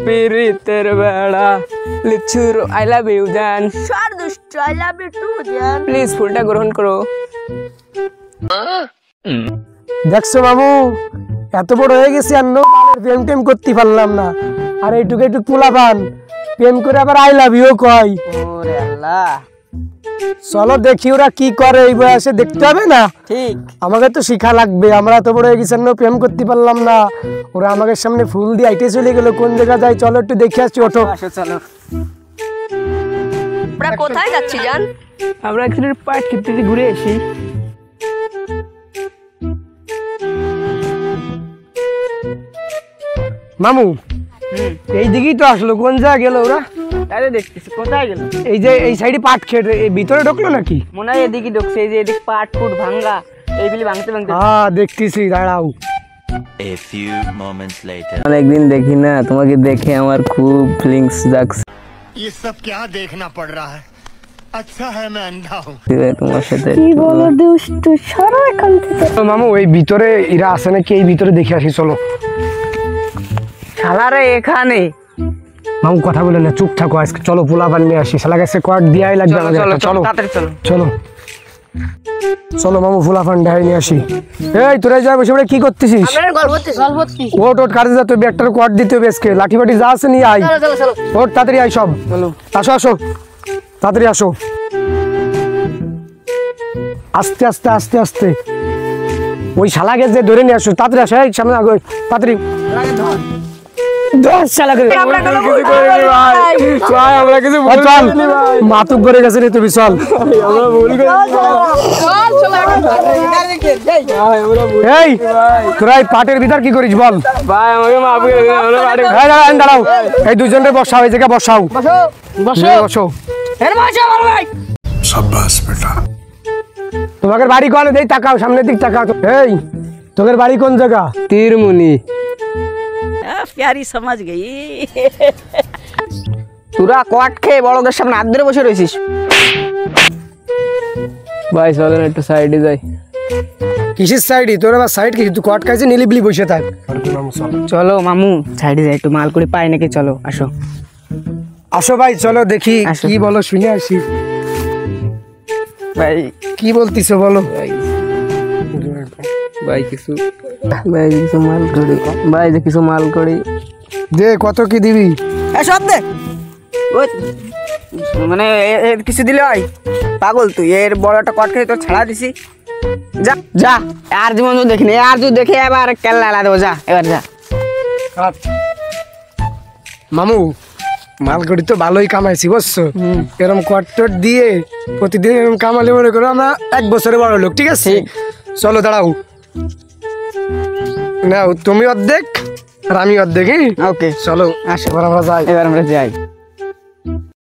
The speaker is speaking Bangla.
পিরিতের বেড়া লিচুর আই লাভ ইউ জান সর দুষ্ট আই লাভ ইউ টু জান প্লিজ ফুলটা গ্রহণ করো। দেখছো বাবু এত বড় হয়ে গেছি আর প্রেম টেম করতে পারলাম না, আর এইটুকু একটু পোলা পান প্রেম করে আবার আই লাভ ইউ কয়। ওরে আল্লাহ, চলো দেখি ওরা কি করে, এই বয়সে দেখতে হবে না? ঠিক, আমাকে তো শিখা লাগবে, আমরা এত বড় হয়ে গেছি আর প্রেম করতে পারলাম না, ওরা আমাদের সামনে ফুল দিয়ে আইটে চলে গেল, কোন জায়গা যায় চলো একটু দেখে আসছি। ওঠো আসো চলো। আমরা কোথায় যাচ্ছি জান? আমরা একটু পাট খেতে ঘুরে আসি। মামু এই দিকেই তো আসলো, কোন জায়গা গেল ওরা? আরে দেখতেছি কোথায় গেল? এই যে এই সাইডে পাট খেতে এই ভিতরে ঢুকলো নাকি? মনে হয় এদিকে ঢুকছে, এই যে এদিক পাট ফুট ভাঙ্গা এইগুলি ভাঙতে ভাঙতে। হ্যাঁ দেখতেছি, দাঁড়াও। A few moments later. অনেকদিন দেখি না তোমাকে, দেখে আমার খুব ফিলিংস জাগছে। ये सब क्या देखना पड़ रहा है? अच्छा है मैं अंधा हूँ। তোমার সাথে কি বলো দুষ্ট, সরো এখান থেকে। তো মামু এই ভিতরে এরা আছে নাকি, এই ভিতরে দেখে আসি চলো। শালারে এখানে মামু কথা বলে না, চুপ থাকো, আজকে চলো পোলা পান নিয়ে আসি, শালা কাছে কোয়ার্ড দিয়াই লাগবে আমাদের। চলো তাড়াতাড়ি চলো। চলো চলো মামু পোলা পান দেখাই নিয়ে আসি। এই তোরা যা বসে বসে কি করতেছিস? আমরা গল্প করছি। ওট ওট কাজে যা, তুই একটা কোয়ার্ড দিতে হবে আজকে, লাঠি বাটি যা আছে নিয়ে আয়। চলো চলো। ওট তাড়াতাড়ি আয় সব, চলো আসো আসো তাড়াতাড়ি আসো, আস্তে আস্তে আস্তে আস্তে। ওই শালাকে যে ধরে নিয়ে আসো, তাড়াতাড়ি আসো, এই সামনে আগে তাড়াতাড়ি। মাতুক করে গেছে রে তুমি, চল। এই তোরা এই পাটের ভিতর কি করিস বল? ভাই আমাকে মাফ করে দিন, আমরা বাড়ি দাঁড়াও, এই দুজনের বসাও, এই জায়গায় বসাও, বসো। তোমাদের বাড়ি কোন? দেই তাকাও, সামনের দিক তাকাও। এই তোদের বাড়ি কোন জায়গা? তীরমুনি। প্যারি সমাজ গই। তোরা কট খেয়ে বড়দের সামনে হাত ধরে বসে রয়েছিস। ভাই চলেন একটু সাইডে যাই। কিসের সাইডে? তোর আবার সাইড কি? তুই কট খাইছে নিলিবিলি বসে থাক। চলো মামু সাইডে যাই, একটু মাল করে পাই নাকি, চলো আসো। আসো ভাই চলো দেখি আসো। কি বলো, শুনে আসি। ভাই কি বলতিছো বলো? ভাই কিছু মাল করি, ভাই যে কিছু মাল করি। দে, কত কি দিবি? এ সব দে। ওই মানে কিছু দিলে হয়? পাগল তুই, এর বড় একটা কট খেয়ে তোর ছাড়া দিছি। যা যা, আর জীবন দেখিনি, আর তুই দেখে এবার কেল্লা লা দেবো, যা এবার যা। মামু মাল করি তো ভালোই কামাইছি বুঝছো, এরকম কট টট দিয়ে প্রতিদিন এরকম কামালে মনে করো আমরা 1 বছরে বড় লোক, ঠিক আছে? চলো দাঁড়াও, নাও তুমি অর্ধেক আর আমি অর্ধেক। ওকে চলো আসো, এবার আমরা যাই। এবার আমরা যাই।